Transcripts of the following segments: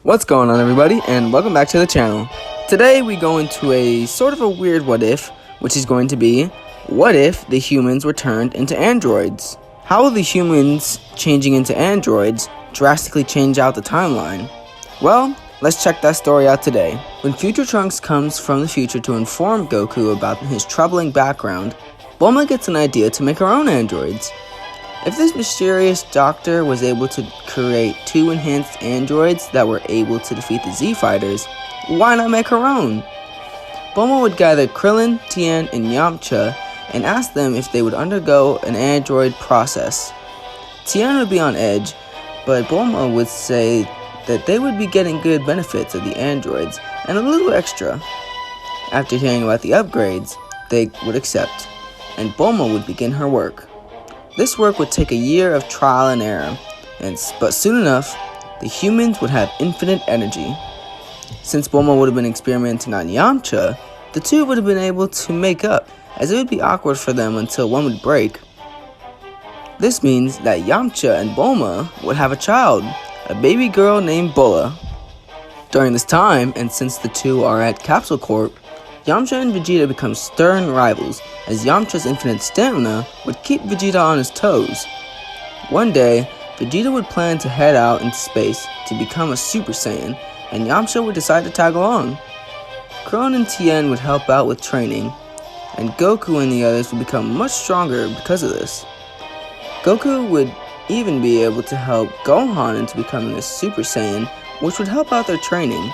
What's going on, everybody, and welcome back to the channel. Today we go into a sort of a weird what if, which is going to be, what if the humans were turned into androids? How will the humans changing into androids drastically change out the timeline? Well, let's check that story out today. When Future Trunks comes from the future to inform Goku about his troubling background, Bulma gets an idea to make her own androids. If this mysterious doctor was able to create two enhanced androids that were able to defeat the Z Fighters, why not make her own? Bulma would gather Krillin, Tien, and Yamcha and ask them if they would undergo an android process. Tien would be on edge, but Bulma would say that they would be getting good benefits of the androids and a little extra. After hearing about the upgrades, they would accept, and Bulma would begin her work. This work would take a year of trial and error, but soon enough, the humans would have infinite energy. Since Bulma would have been experimenting on Yamcha, the two would have been able to make up, as it would be awkward for them until one would break. This means that Yamcha and Bulma would have a child, a baby girl named Bulma. During this time, and since the two are at Capsule Corp, Yamcha and Vegeta become stern rivals, as Yamcha's infinite stamina would keep Vegeta on his toes. One day, Vegeta would plan to head out into space to become a Super Saiyan, and Yamcha would decide to tag along. Krillin and Tien would help out with training, and Goku and the others would become much stronger because of this. Goku would even be able to help Gohan into becoming a Super Saiyan, which would help out their training.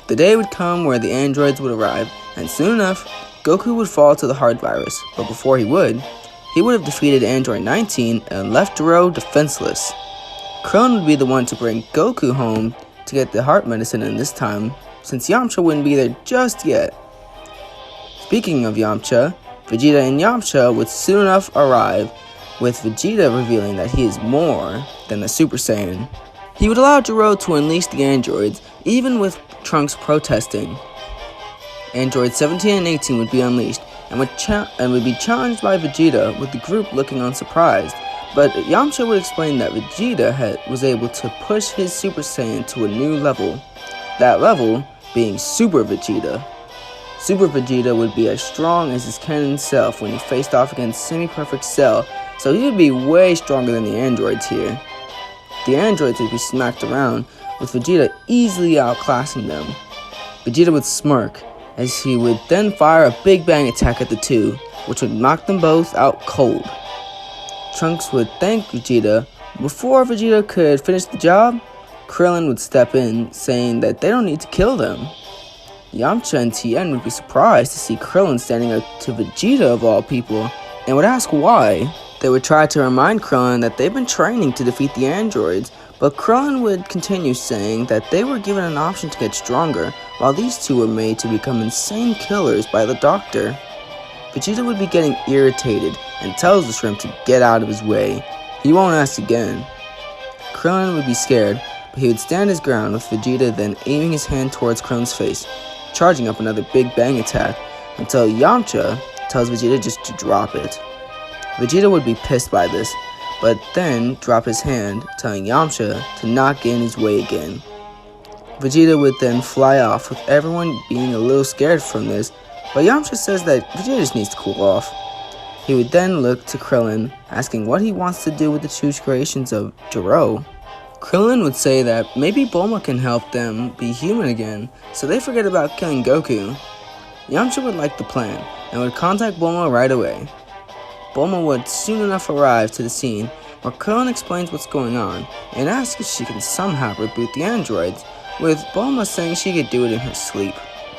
The day would come where the androids would arrive, and soon enough, Goku would fall to the heart virus, but before he would have defeated Android 19 and left Duro defenseless. Krillin would be the one to bring Goku home to get the heart medicine in this time, since Yamcha wouldn't be there just yet. Speaking of Yamcha, Vegeta and Yamcha would soon enough arrive, with Vegeta revealing that he is more than a Super Saiyan. He would allow Duro to unleash the androids, even with Trunks protesting. Androids 17 and 18 would be unleashed and would be challenged by Vegeta, with the group looking unsurprised. But Yamcha would explain that Vegeta was able to push his Super Saiyan to a new level. That level being Super Vegeta. Super Vegeta would be as strong as his canon self when he faced off against Semi-Perfect Cell, so he would be way stronger than the androids here. The androids would be smacked around, with Vegeta easily outclassing them. Vegeta would smirk, as he would then fire a Big Bang attack at the two, which would knock them both out cold. Trunks would thank Vegeta. Before Vegeta could finish the job, Krillin would step in, saying that they don't need to kill them. Yamcha and Tien would be surprised to see Krillin standing up to Vegeta of all people, and would ask why. They would try to remind Krillin that they've been training to defeat the androids, but Krillin would continue saying that they were given an option to get stronger, while these two were made to become insane killers by the doctor. Vegeta would be getting irritated and tells the shrimp to get out of his way. He won't ask again. Krillin would be scared, but he would stand his ground, with Vegeta then aiming his hand towards Krillin's face, charging up another Big Bang attack, until Yamcha tells Vegeta just to drop it. Vegeta would be pissed by this, but then drop his hand, telling Yamcha to not get in his way again. Vegeta would then fly off, with everyone being a little scared from this, but Yamcha says that Vegeta just needs to cool off. He would then look to Krillin, asking what he wants to do with the two creations of Duro. Krillin would say that maybe Bulma can help them be human again, so they forget about killing Goku. Yamcha would like the plan, and would contact Bulma right away. Bulma would soon enough arrive to the scene, where Krillin explains what's going on, and asks if she can somehow reboot the androids, with Bulma saying she could do it in her sleep.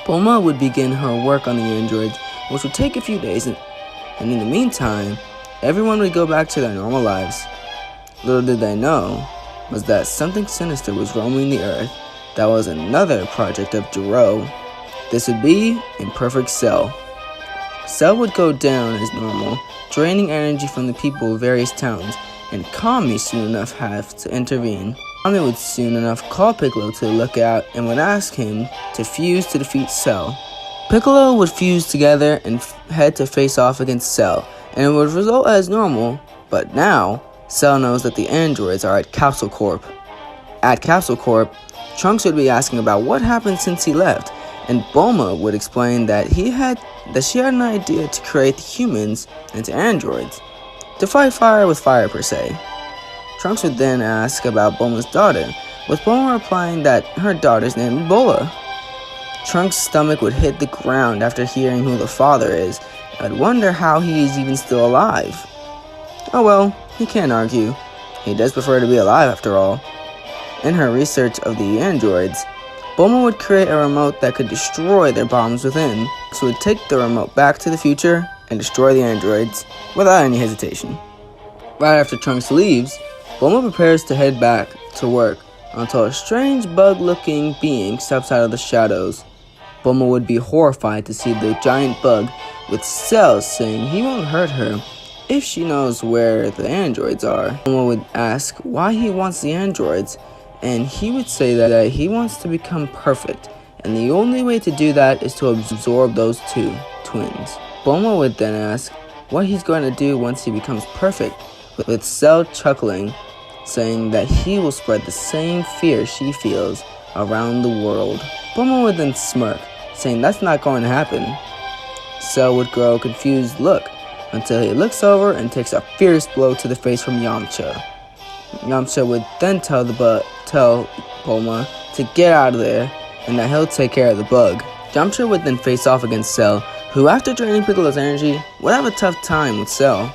Bulma would begin her work on the androids, which would take a few days, and in the meantime, everyone would go back to their normal lives. Little did they know was that something sinister was roaming the earth that was another project of Duro. This would be Imperfect Cell. Cell would go down as normal, draining energy from the people of various towns, and Kami soon enough have to intervene. Kami would soon enough call Piccolo to look out and would ask him to fuse to defeat Cell. Piccolo would fuse together and head to face off against Cell, and it would result as normal, but now, Cell knows that the androids are at Capsule Corp. At Capsule Corp, Trunks would be asking about what happened since he left, and Bulma would explain that she had an idea to create the humans into androids, to fight fire with fire per se. Trunks would then ask about Bulma's daughter, with Bulma replying that her daughter's name is Bulma. Trunks' stomach would hit the ground after hearing who the father is, and would wonder how he is even still alive. Oh well, he can't argue. He does prefer to be alive after all. In her research of the androids, Bulma would create a remote that could destroy their bombs within, so would take the remote back to the future and destroy the androids without any hesitation. Right after Trunks leaves, Bulma prepares to head back to work until a strange bug-looking being steps out of the shadows. Bulma would be horrified to see the giant bug with Cell saying he won't hurt her if she knows where the androids are. Bulma would ask why he wants the androids, and he would say that he wants to become perfect, and the only way to do that is to absorb those two twins. Bulma would then ask what he's going to do once he becomes perfect, with Cell chuckling, saying that he will spread the same fear she feels around the world. Bulma would then smirk, saying that's not going to happen. Cell would grow a confused look until he looks over and takes a fierce blow to the face from Yamcha. Yamcha would then tell Bulma to get out of there and that he'll take care of the bug. Yamcha would then face off against Cell, who after draining Piccolo's energy would have a tough time with Cell.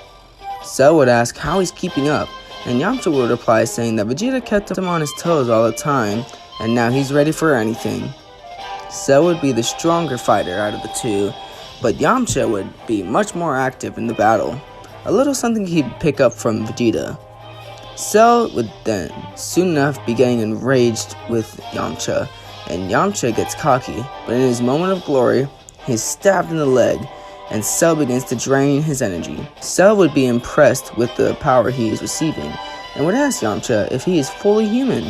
Cell would ask how he's keeping up, and Yamcha would reply saying that Vegeta kept him on his toes all the time, and now he's ready for anything. Cell would be the stronger fighter out of the two, but Yamcha would be much more active in the battle, a little something he'd pick up from Vegeta. Cell would then soon enough be getting enraged with Yamcha, and Yamcha gets cocky, but in his moment of glory, he's stabbed in the leg, and Cell begins to drain his energy. Cell would be impressed with the power he is receiving, and would ask Yamcha if he is fully human.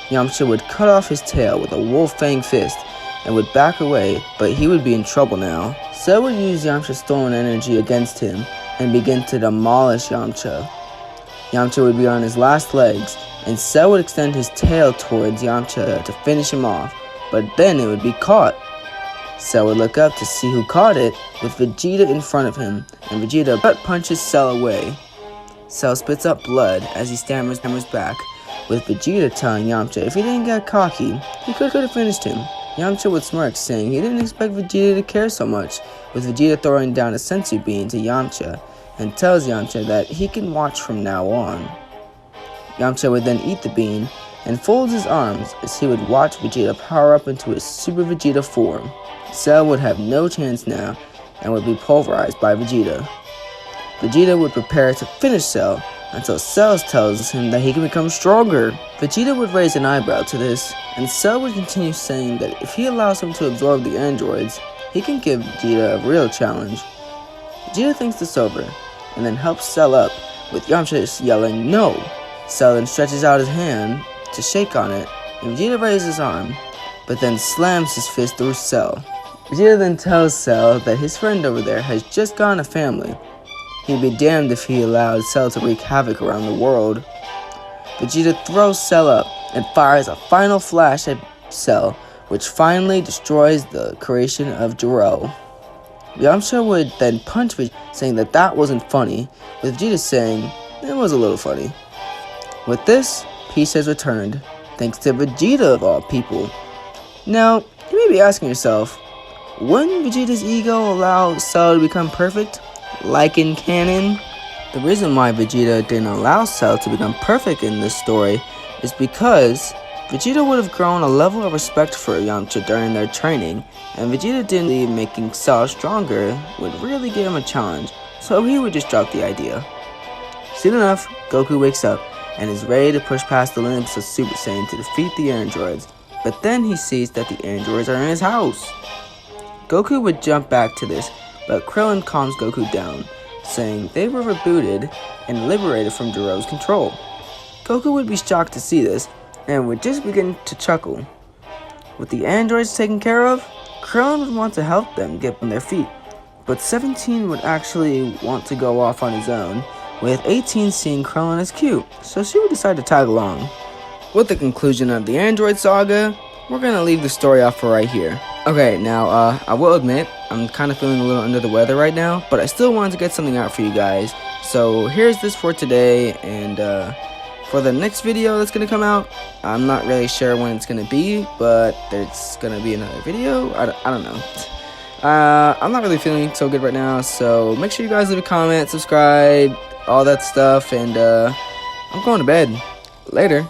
Yamcha would cut off his tail with a wolf fang fist, and would back away, but he would be in trouble now. Cell would use Yamcha's stolen energy against him, and begin to demolish Yamcha. Yamcha would be on his last legs, and Cell would extend his tail towards Yamcha to finish him off, but then it would be caught. Cell would look up to see who caught it, with Vegeta in front of him, and Vegeta butt punches Cell away. Cell spits up blood as he stammers back, with Vegeta telling Yamcha if he didn't get cocky, he could have finished him. Yamcha would smirk, saying he didn't expect Vegeta to care so much, with Vegeta throwing down a senzu bean to Yamcha, and tells Yamcha that he can watch from now on. Yamcha would then eat the bean, and folds his arms as he would watch Vegeta power up into his Super Vegeta form. Cell would have no chance now, and would be pulverized by Vegeta. Vegeta would prepare to finish Cell, until Cell tells him that he can become stronger. Vegeta would raise an eyebrow to this, and Cell would continue saying that if he allows him to absorb the androids, he can give Vegeta a real challenge. Vegeta thinks this over, and then helps Cell up, with Yamcha yelling no. Cell then stretches out his hand to shake on it, and Vegeta raises his arm, but then slams his fist through Cell. Vegeta then tells Cell that his friend over there has just gotten a family. He'd be damned if he allowed Cell to wreak havoc around the world. Vegeta throws Cell up and fires a final flash at Cell, which finally destroys the creation of Jiro. Yamcha would then punch Vegeta, saying that wasn't funny, with Vegeta saying it was a little funny. With this, peace has returned, thanks to Vegeta of all people. Now, you may be asking yourself, wouldn't Vegeta's ego allow Cell to become perfect, like in canon? The reason why Vegeta didn't allow Cell to become perfect in this story is because Vegeta would have grown a level of respect for Yamcha during their training, and Vegeta didn't believe making Cell stronger would really give him a challenge, so he would just drop the idea. Soon enough, Goku wakes up and is ready to push past the limits of Super Saiyan to defeat the androids, but then he sees that the androids are in his house. Goku would jump back to this, but Krillin calms Goku down, saying they were rebooted and liberated from Jiro's control. Goku would be shocked to see this, and would just begin to chuckle. With the androids taken care of, Krillin would want to help them get on their feet, but 17 would actually want to go off on his own, with 18 seeing Krillin as cute, so she would decide to tag along. with the conclusion of the Android saga, we're gonna leave the story off for right here. Okay, now, I will admit, I'm kind of feeling a little under the weather right now, but I still wanted to get something out for you guys. So here's this for today, and for the next video that's gonna come out, I'm not really sure when it's gonna be, but there's gonna be another video. I don't know. I'm not really feeling so good right now, so make sure you guys leave a comment, subscribe, all that stuff, and I'm going to bed. Later.